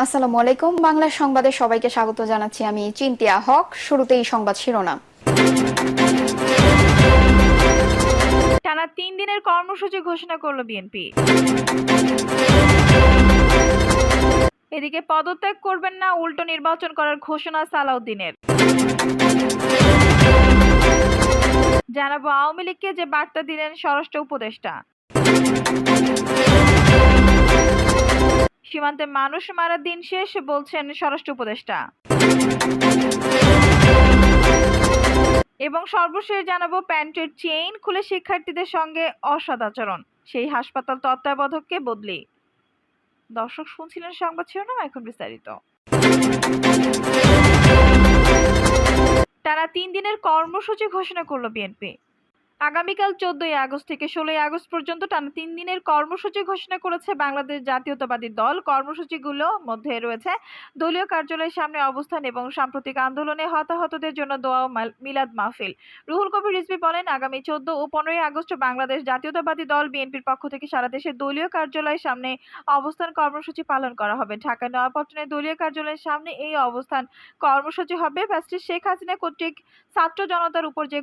আসসালামু আলাইকুম। বাংলা সংবাদে সবাইকে স্বাগত জানাচ্ছি। আমি চিন্তিয়া হক। শুরুতেই সংবাদ শিরোনাম। টানা 3 দিনের কর্মসূচি ঘোষণা করল বিএনপি। এদিকে পদত্যাগ করবেন না, উল্টো নির্বাচন করার ঘোষণা সালাউদ্দিনের। জানাবো আওয়ামী লীগকে যে বার্তা দিলেন স্বরাষ্ট্র উপদেষ্টা। সীমান্তে মানুষ মারার দিন শেষ বলছেন স্বরাষ্ট্র উপদেষ্টা। এবং সর্বশেষ জানাবো প্যান্টের চেইন খুলে শিক্ষার্থীদের সঙ্গে অসদাচরণ, সেই হাসপাতাল তত্ত্বাবধায়ককে বদলি। দর্শক শুনছিলেন সংবাদ শিরোনাম, এখন বিস্তারিত। টানা 3 দিনের কর্মসূচি ঘোষণা করল বিএনপি। আগামীকাল 14ই আগস্ট থেকে 16ই আগস্ট পর্যন্ত টানা 3 দিনের কর্মসূচি ঘোষণা করেছে বাংলাদেশ জাতীয়তাবাদী দল। কর্মসূচিগুলোর মধ্যে রয়েছে দলীয় কার্যালয়ের সামনে অবস্থান এবং সাম্প্রতিক আন্দোলনে হতাহতদের জন্য দোয়া ও মিলাদ মাহফিল। রুহুল কবির রিজভী বলেন, আগামী 14 ও 15ই আগস্ট বাংলাদেশ জাতীয়তাবাদী দল বিএনপির পক্ষ থেকে সারা দেশের দলীয় কার্যালয়ের সামনে অবস্থান কর্মসূচি পালন করা হবে। ঢাকা নয়াপল্টনের দলীয় কার্যালয়ের সামনে এই অবস্থান কর্মসূচি হবে। ব্যারিস্টার শেখ হাসিনা কর্তৃক ছাত্র জনতার উপর যে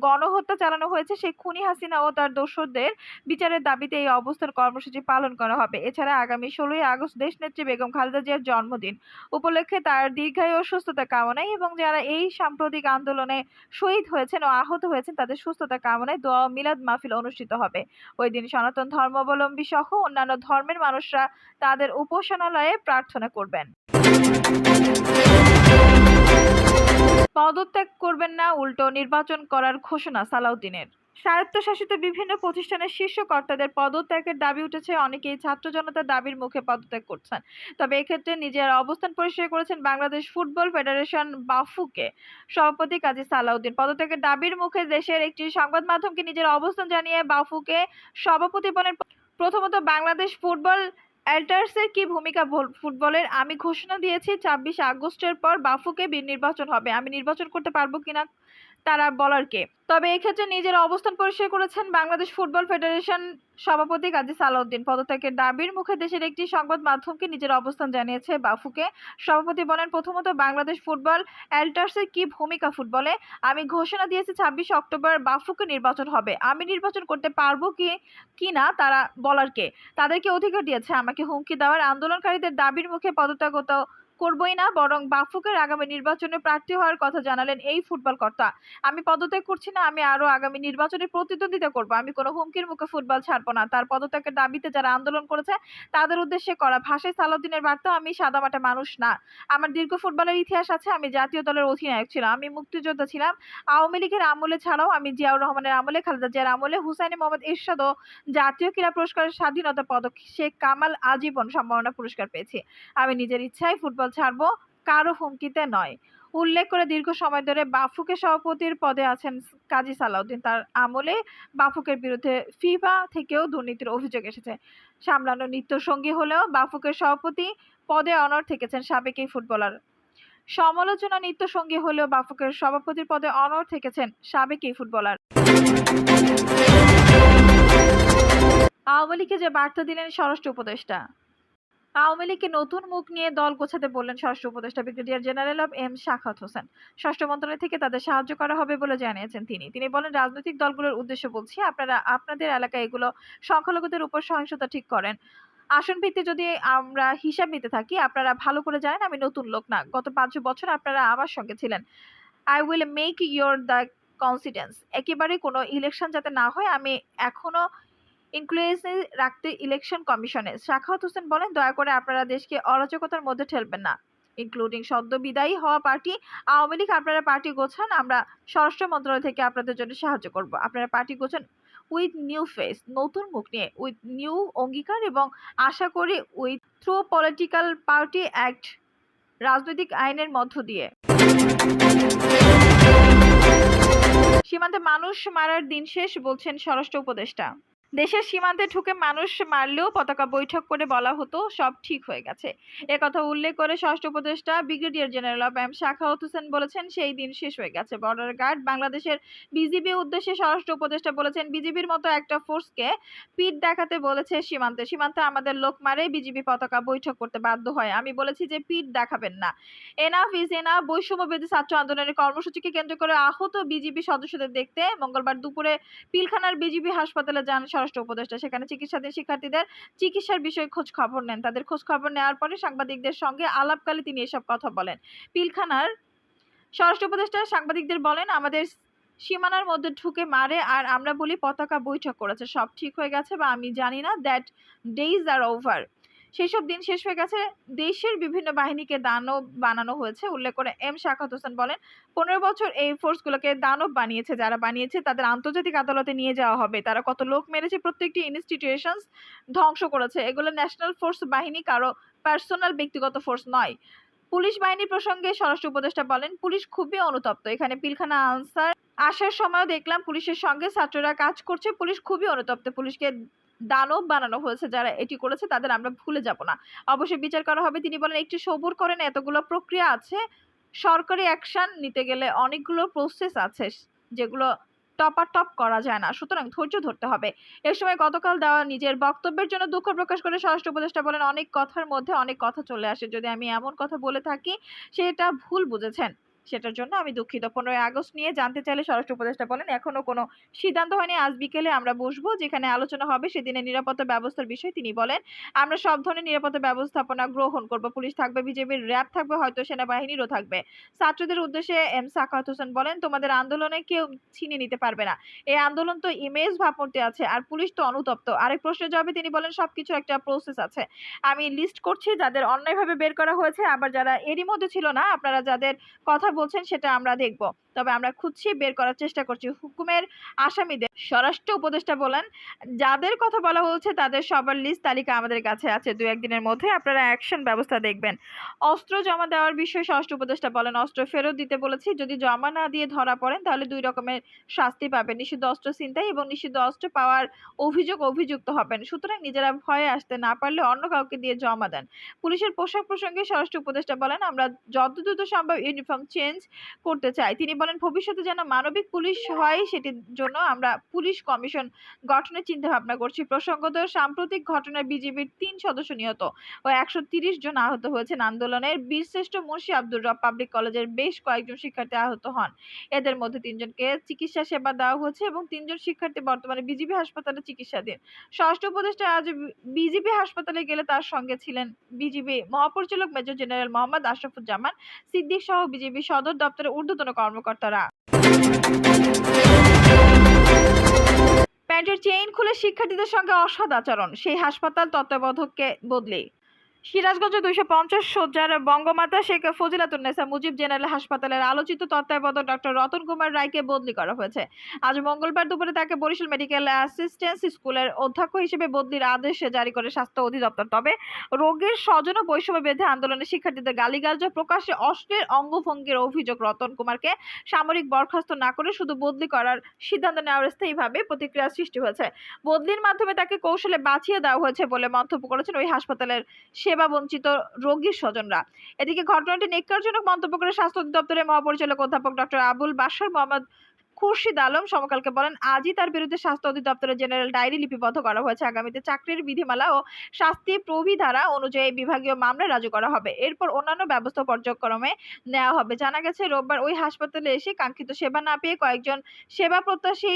গণহত্যা চালানো হয়েছে সেই খুনি হাসিনা ও তার দোসরদের বিচারের দাবিতে এই অবস্থান কর্মসূচি পালন করা হবে। এছাড়া আগামী 16ই আগস্ট দেশনেত্রী বেগম খালেদা জিয়ার জন্মদিন উপলক্ষে তার দীর্ঘায়ু ও সুস্থতা কামনায় এবং যারা এই সাম্প্রতিক আন্দোলনে শহীদ হয়েছেন ও আহত হয়েছেন তাদের সুস্থতা কামনায় দোয়া ও মিলাদ মাহফিল অনুষ্ঠিত হবে। ওই দিন সনাতন ধর্মাবলম্বী সহ অন্যান্য ধর্মের মানুষরা তাদের উপাসনালয়ে প্রার্থনা করবেন। পদত্যাগ করবেন না, উল্টো নির্বাচন করার ঘোষণা সালাউদ্দিনের। স্বায়ত্তশাসিত বিভিন্ন প্রতিষ্ঠানের শীর্ষ কর্তাদের পদত্যাগের দাবি উঠেছে। অনেকেই ছাত্র জনতার দাবির মুখে পদত্যাগ করছেন। তবে এক্ষেত্রে নিজের অবস্থান পরিষ্কার করেছেন বাংলাদেশ ফুটবল ফেডারেশন বাফুকে সভাপতি কাজী সালাউদ্দিন। পদত্যাগের দাবির মুখে দেশের একটি সংবাদ মাধ্যমকে নিজের অবস্থান জানিয়ে বাফুকে সভাপতি বলেন, প্রথমত বাংলাদেশ ফুটবল অ্যাল্টার্সের কি ভূমিকা ফুটবলের? আমি ঘোষণা দিয়েছি 26 আগস্টের পর বাফুকে নির্বাচন হবে। আমি নির্বাচন করতে পারবো কিনা তারা বলার কে। তবে এক্ষেত্রে নিজের অবস্থান পরিষ্কার করেছেন বাংলাদেশ ফুটবল ফেডারেশন সভাপতি কাজী সালাউদ্দিন। পদত্যাগের দাবির মুখে দেশের একটি সংবাদ মাধ্যমকে নিজের অবস্থান জানিয়েছে বাফুকে সভাপতি বলেন, প্রথমত বাংলাদেশ ফুটবল অ্যাল্টার্সের কি ভূমিকা ফুটবলে? আমি ঘোষণা দিয়েছি 26 অক্টোবর বাফুকে নির্বাচন হবে। আমি নির্বাচন করতে পারবো কি না তারা বলার কে। তাদেরকে অধিকার দিয়েছে আমাকে হুমকি দেওয়ার। আন্দোলনকারীদের দাবির মুখে পদত্যাগ করবই না, বরং বাফুকের আগামী নির্বাচনে প্রার্থী হওয়ার কথা জানালেন এই ফুটবল কর্তা। আমি পদত্যাগ করছি না, আমি আরো আগামী নির্বাচনে প্রতিদ্বন্দ্বিতা করব। আমি কোনো হুমকির মুখে ফুটবল ছাড়বো না। তার পদত্যাগের দাবিতে যারা আন্দোলন করেছে তাদের উদ্দেশ্যে করা ভাষায় সালাউদ্দিনের বার্তা, আমি সাদামাটা মানুষ না। আমার দীর্ঘ ফুটবলের ইতিহাস আছে। আমি জাতীয় দলের অধিনায়ক ছিলাম, আমি মুক্তিযোদ্ধা ছিলাম আওয়ামী লীগের আমলে ছাড়াও। আমি জিয়াউর রহমানের আমলে, খালেদা জিয়ার আমলে, হুসাইন মোহাম্মদ এরশাদ ও জাতীয় ক্রীড়া পুরস্কারের স্বাধীনতা পদক, শেখ কামাল আজীবন সম্মাননা পুরস্কার পেয়েছি। আমি নিজের ইচ্ছায় ফুটবল ছাড়বো, কারো হুমকিতে নয়। উল্লেখ করে দীর্ঘ সময় ধরে বাফুকের সভাপতির পদে আছেন কাজী সালাউদ্দিন। তার আমলে বাফুকের বিরুদ্ধে ফিফা থেকেও দুর্নীতির অভিযোগ এসেছে। সামলানো নিত্যসঙ্গী হলেও বাফুকের সভাপতি পদে অনড় থেকেছেন সাবেক এই ফুটবলার। সমালোচনা নিত্যসঙ্গী হলেও বাফুকের সভাপতির পদে অনড় থেকেছেন সাবেক এই ফুটবলার। আওয়ামী লীগকে যে বার্তা দিলেন স্বরাষ্ট্র উপদেষ্টা। আওয়ামী লীগকে নতুন মুখ নিয়ে দল গোছাতে বললেন স্বরাষ্ট্র উপদেষ্টা ব্রিগেডিয়ার জেনারেল অব এম শাখাত হোসেন। ষষ্ঠ মন্ত্রণালয় থেকে তাদের সাহায্য করা হবে বলে জানিয়েছেন তিনি বলেন, রাজনৈতিক দলগুলোর উদ্দেশ্য বলছি, আপনারা আপনাদের এলাকায় এগুলো সংখ্যালঘুদের উপর সহিংসতা ঠিক করেন। আসন ভিত্তি যদি আমরা হিসাব নিতে থাকি, আপনারা ভালো করে জানেন আমি নতুন লোক না। গত 5 বছর আপনারা আমার সঙ্গে ছিলেন। I will make your the confidence. একেবারে কোনো ইলেকশন যাতে না হয় আমি এখনো ইনক্লুয়েন্সে রাখতে ইলেকশন কমিশনে। শাখাওয়াত হোসেন বলেন, দয়া করে আপনারা দেশকে অরাজকতার মধ্যে ঠেলবেন না, ইনক্লুডিং সদ্য বিদায়ী হওয়া পার্টি আওয়ামী লীগ। আপনারা পার্টি গোছান, আমরা স্বরাষ্ট্র মন্ত্রণালয় থেকে আপনাদের জন্য সাহায্য করব। আপনারা পার্টি গোছান উইথ নিউ ফেস, নতুন মুখ নিয়ে, উইথ নিউ অঙ্গীকার এবং আশা করি with through political party act, রাজনৈতিক আইনের মধ্য দিয়ে। সীমান্তে মানুষ মারার দিন শেষ বলছেন স্বরাষ্ট্র উপদেষ্টা। দেশের সীমান্তে ঢুকে মানুষ মারলেও পতাকা বৈঠক করে বলা হতো সব ঠিক হয়ে গেছে। একথা উল্লেখ করে স্বরাষ্ট্র উপদেষ্টা ব্রিগেডিয়ার জেনারেল অব এম সাখাওয়াত হোসেন বলেছেন সেই দিন শেষ হয়ে গেছে। বর্ডার গার্ড বাংলাদেশের বিজিবি উদ্দেশ্যে স্বরাষ্ট্র উপদেষ্টা বলেছেন বিজিবির মতো একটা ফোর্সকে পিঠ দেখাতে বলেছে সীমান্তে। সীমান্তে আমাদের লোক মারে বিজিবি পতাকা বৈঠক করতে বাধ্য হয়। আমি বলেছি যে পিঠ দেখাবেন না। Enough is enough. বৈষম্য বিরোধী ছাত্র আন্দোলনের কর্মসূচিকে কেন্দ্র করে আহত বিজিবি সদস্যদের দেখতে মঙ্গলবার দুপুরে পিলখানার বিজিবি হাসপাতালে যান স্বরাষ্ট্র উপদেষ্টা। সেখানে চিকিৎসাধীন শিক্ষার্থীদের চিকিৎসার বিষয়ে খোঁজ খবর নেন। তাদের খোঁজ খবর নেওয়ার পরে সাংবাদিকদের সঙ্গে আলাপকালে তিনি এসব কথা বলেন। পিলখানার স্বরাষ্ট্র উপদেষ্টা সাংবাদিকদের বলেন, আমাদের সীমানার মধ্যে ঢুকে মারে আর আমরা বলি পতাকা বৈঠক করেছে, সব ঠিক হয়ে গেছে, বা আমি জানি না, দ্যাট ডেইজ আর ওভার। সেসব দিন শেষ হয়ে গেছে। দেশের বিভিন্ন বাহিনীকে দানব বানানো হয়েছে। উল্লেখ করে এম সাখাওয়াত হোসেন বলেন, 15 বছর এই ফোর্সগুলোকে দানব বানিয়েছে। যারা বানিয়েছে তাদের আন্তর্জাতিক আদালতে নিয়ে যাওয়া হবে। তারা কত লোক মেরেছে, প্রত্যেকটি ইনস্টিটিউশনস ধ্বংস করেছে। এগুলো ন্যাশনাল ফোর্স বাহিনী, কারো পার্সোনাল ব্যক্তিগত ফোর্স নয়। পুলিশ বাহিনী প্রসঙ্গে স্বরাষ্ট্র উপদেষ্টা বলেন, পুলিশ খুবই অনুতপ্ত। এখানে পিলখানা আনসার আসার সময়ও দেখলাম পুলিশের সঙ্গে ছাত্ররা কাজ করছে। পুলিশ খুবই অনুতপ্ত। পুলিশকে দানব বানানো হয়েছে। যারা এটি করেছে তাদের আমরা ভুলে যাব না। অবশ্যই বিচার করা হবে। তিনি বলেন, একটু সবুর করেন, এতগুলো প্রক্রিয়া আছে। সরকারি অ্যাকশন নিতে গেলে অনেকগুলো প্রসেস আছে যেগুলো টপাটপ করা যায় না। সুতরাং ধৈর্য ধরতে হবে। এ সময় গতকাল দেওয়া নিজের বক্তব্যের জন্য দুঃখ প্রকাশ করে স্বরাষ্ট্র উপদেষ্টা বলেন, অনেক কথার মধ্যে অনেক কথা চলে আসে। যদি আমি এমন কথা বলে থাকি সেটা ভুল বুঝেছেন, সেটার জন্য আমি দুঃখিত। 15 আগস্ট নিয়ে জানতে চাইলে স্বরাষ্ট্র উপদেষ্টা বলেন, এখনো কোনো সিদ্ধান্ত হয়নি। আজ বিকেলে আমরা বসবো, যেখানে আলোচনা হবে সেদিনের নিরাপত্তা ব্যবস্থার বিষয়ে। তিনি বলেন, আমরা সব ধরনের নিরাপত্তা ব্যবস্থাপনা গ্রহণ করব। পুলিশ থাকবে, বিজেপির র্যাব থাকবে, হয়তো সেনাবাহিনীরও থাকবে। ছাত্রদের উদ্দেশ্যে এম সাখাওয়াত হোসেন বলেন, তোমাদের আন্দোলনে কেউ ছিনিয়ে নিতে পারবে না। এই আন্দোলন তো ইমেজ ভাবমূর্তি আছে, আর পুলিশ তো অনুতপ্ত। আরেক প্রশ্নের জবাবে তিনি বলেন, সবকিছু একটা প্রসেস আছে। আমি লিস্ট করছি যাদের অন্যায়ভাবে বের করা হয়েছে, আবার যারা এরই মধ্যে ছিল না। আপনারা যাদের কথা বলছেন সেটা আমরা দেখব, তবে আমরা খুঁজছি, বের করার চেষ্টা করছি হুকুমের আসামিদের। স্বরাষ্ট্র উপদেষ্টা বলেন, যাদের কথা বলা হচ্ছে তাদের সবার লিস্ট তালিকা আমাদের কাছে আছে। 2-1 দিনের মধ্যে আপনারা অ্যাকশন ব্যবস্থা দেখবেন। অস্ত্র জমা দেওয়ার বিষয়ে স্বরাষ্ট্র উপদেষ্টা বলেন, অস্ত্র ফেরত দিতে বলেছি। যদি জমা না দিয়ে ধরা পড়েন তাহলে 2 রকমের শাস্তি পাবেন। নিষিদ্ধ অস্ত্র ছিনতাই এবং নিষিদ্ধ অস্ত্র পাওয়ার অভিযুক্ত হবেন। সুতরাং নিজেরা ভয়ে আসতে না পারলে অন্য কাউকে দিয়ে জমা দেন। পুলিশের পোশাক প্রসঙ্গে স্বরাষ্ট্র উপদেষ্টা বলেন, আমরা যত দ্রুত সম্ভব ইউনিফর্ম চেঞ্জ করতে চাই। তিনি বলেন, ভবিষ্যতে যেন মানবিক পুলিশ হয় সেটির জন্য আমরা পুলিশ কমিশন গঠনের চিন্তা ভাবনা করছি। প্রসঙ্গত, সাম্প্রতিক ঘটনায় বিজিবির 3 সদস্য নিহত ও 130 জন আহত হয়েছেন। আন্দোলনের বীরশ্রেষ্ঠ মুন্সি আব্দুর রব পাবলিক কলেজের বেশ কয়েকজন শিক্ষার্থী আহত হন। এদের মধ্যে 3 জনকে চিকিৎসা সেবা দেওয়া হয়েছে এবং 3 জন শিক্ষার্থী বর্তমানে বিজিবি হাসপাতালে চিকিৎসাধীন। স্বরাষ্ট্র উপদেষ্টা আজ বিজিবি হাসপাতালে গেলে তার সঙ্গে ছিলেন বিজিবি মহাপরিচালক মেজর জেনারেল মোহাম্মদ আশরাফুজ্জামান সিদ্দিক সহ বিজিবি সদর দপ্তরের ঊর্ধ্বতন কর্মকর্তারা। প্যান্টের চেইন খুলে শিক্ষার্থীদের সঙ্গে অসৎ আচরণ, সেই হাসপাতাল তত্ত্বাবধায়ককে বদলি। সিরাজগঞ্জে 250 শয্যার বঙ্গমাতা শেখ ফজিলাতুন্নেসা মুজিব জেনারেল হাসপাতালের আলোচিত তত্ত্বাবধায়ক ডক্টর রতন কুমার রায়কে বদলি করা হয়েছে। আজ মঙ্গলবার দুপুরে তাকে বরিশাল মেডিকেল অ্যাসিস্ট্যান্স স্কুলের অধ্যক্ষ হিসেবে বদলির আদেশ জারি করে স্বাস্থ্য অধিদপ্তর। তবে রোগীর স্বজন ও বৈষম্য বিরোধী আন্দোলনের শিক্ষার্থীদের গালিগালাজ ও প্রকাশ্যে অশ্লীল অঙ্গভঙ্গির অভিযোগ রতন কুমারকে সামরিক বরখাস্ত না করে শুধু বদলি করার সিদ্ধান্ত নেওয়ার স্থায়ীভাবে প্রতিক্রিয়া সৃষ্টি হয়েছে। বদলির মাধ্যমে তাকে কৌশলে বাঁচিয়ে দেওয়া হয়েছে বলে মন্তব্য করেছেন ওই হাসপাতালের সেবা বঞ্চিত রোগীর স্বজনরা। এদিকে ঘটনাটি ন্যক্কারজনক মন্তব্য করে স্বাস্থ্য অধিদপ্তরের মহাপরিচালক অধ্যাপক ডক্টর আবুল বাশার মোহাম্মদ খুরশিদ আলম সমকালকে বলেন, আজই তার বিরুদ্ধে স্বাস্থ্য অধিদপ্তরের জেনারেল ডায়েরি লিপিবদ্ধ করা হয়েছে। আগামীতে চাকরির বিধিমালা ও শাস্তি প্রবিধারা অনুযায়ী বিভাগীয় মামলা রাজু করা হবে। এরপর অন্যান্য ব্যবস্থা পর্যায়ক্রমে নেওয়া হবে। জানা গেছে, রোববার ওই হাসপাতালে এসে কাঙ্ক্ষিত সেবা না পেয়ে কয়েকজন সেবা প্রত্যাশী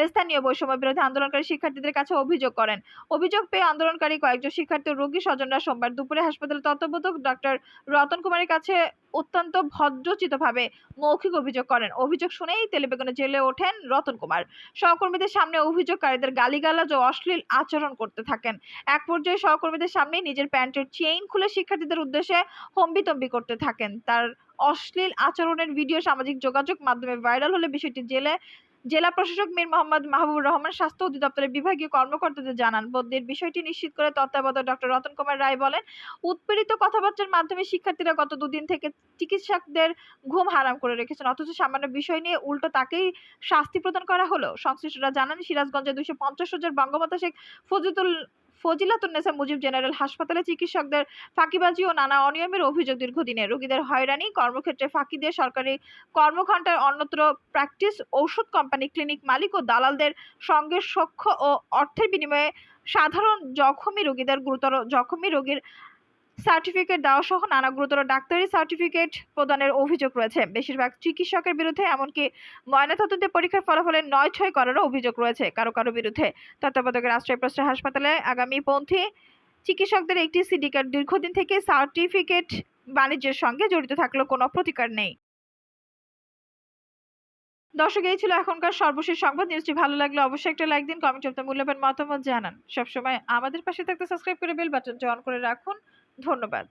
স্থানীয় বৈষম্য বিরোধী আন্দোলনকারী শিক্ষার্থীদের কাছে অভিযোগ করেন। অভিযোগ পেয়ে আন্দোলনকারী কয়েকজন শিক্ষার্থী ও রোগী স্বজনরা সোমবার দুপুরে হাসপাতালের তত্ত্বাবধায়ক ডক্টর রতন কুমারের কাছে অত্যন্ত ভদ্রচিতভাবে মৌখিক অভিযোগ করেন। অভিযোগ শুনেই তেলেবেগুনে জেলে ওঠেন রতন কুমার। সহকর্মীদের সামনে অভিযোগকারীদের গালিগালাজ ও অশ্লীল আচরণ করতে থাকেন। এক পর্যায়ে সহকর্মীদের সামনেই নিজের প্যান্টের চেইন খুলে শিক্ষার্থীদের উদ্দেশ্যে হম্বিতম্বি করতে থাকেন। তার অশ্লীল আচরণের ভিডিও সামাজিক যোগাযোগ মাধ্যমে ভাইরাল হলে বিষয়টি জেলে জেলা প্রশাসক মীর মোহাম্মদ মাহবুবুর রহমান স্বাস্থ্য অধিদপ্তরের বিভাগীয় কর্মকর্তাদের জানান। বদলির বিষয়টি নিশ্চিত করে তত্ত্বাবধায়ক ডক্টর রতন কুমার রায় বলেন, উৎপীড়িত কথাবার্তার মাধ্যমে শিক্ষার্থীরা গত দুদিন থেকে চিকিৎসকদের ঘুম হারাম করে রেখেছেন, অথচ সামান্য বিষয় নিয়ে উল্টো তাকেই শাস্তি প্রদান করা হলো। সংশ্লিষ্টরা জানান, সিরাজগঞ্জে 250 হাজার বঙ্গমাতা শেখ ফজিলাতুন্নেসা মুজিব জেনারেল হাসপাতালে চিকিৎসকদের ফাঁকিবাজি ও নানা অনিয়মের অভিযোগ দীর্ঘদিনের। রোগীদের হয়রানি, কর্মক্ষেত্রে ফাঁকি দিয়ে সরকারি কর্মঘণ্টায় অন্যত্র প্র্যাকটিস, ঔষধ কোম্পানি, ক্লিনিক মালিক ও দালালদের সঙ্গে সখ্য ও অর্থের বিনিময়ে সাধারণ জখমি রোগীর সার্টিফিকেট দেওয়া সহ নানা গুরুতর ডাক্তারি সার্টিফিকেট প্রদানের অভিযোগ রয়েছে। বেশিরভাগ চিকিৎসকের বিরুদ্ধে এমনকি ময়নাতদন্তে পরীক্ষার ফলাফলে নয়-ছয় করারও অভিযোগ রয়েছে কারো কারো বিরুদ্ধে। তত্ত্বাবধায়কের আশ্রয় প্রশ্রয় হাসপাতালে আগামীপন্থী চিকিৎসকদের একটি সিন্ডিকেট দীর্ঘদিন থেকে সার্টিফিকেট বাণিজ্যের সঙ্গে জড়িত থাকলেও কোনো প্রতিকার নেই। দর্শক, এই ছিল এখনকার সর্বশেষ সংবাদ। নিউজটি ভালো লাগলে অবশ্যই একটা লাইক দিন, কমেন্টে আপনার মূল্যবান মতামত জানান। সবসময় আমাদের পাশে থাকতে সাবস্ক্রাইব করে বেল বাটনটি অন করে রাখুন। ধন্যবাদ।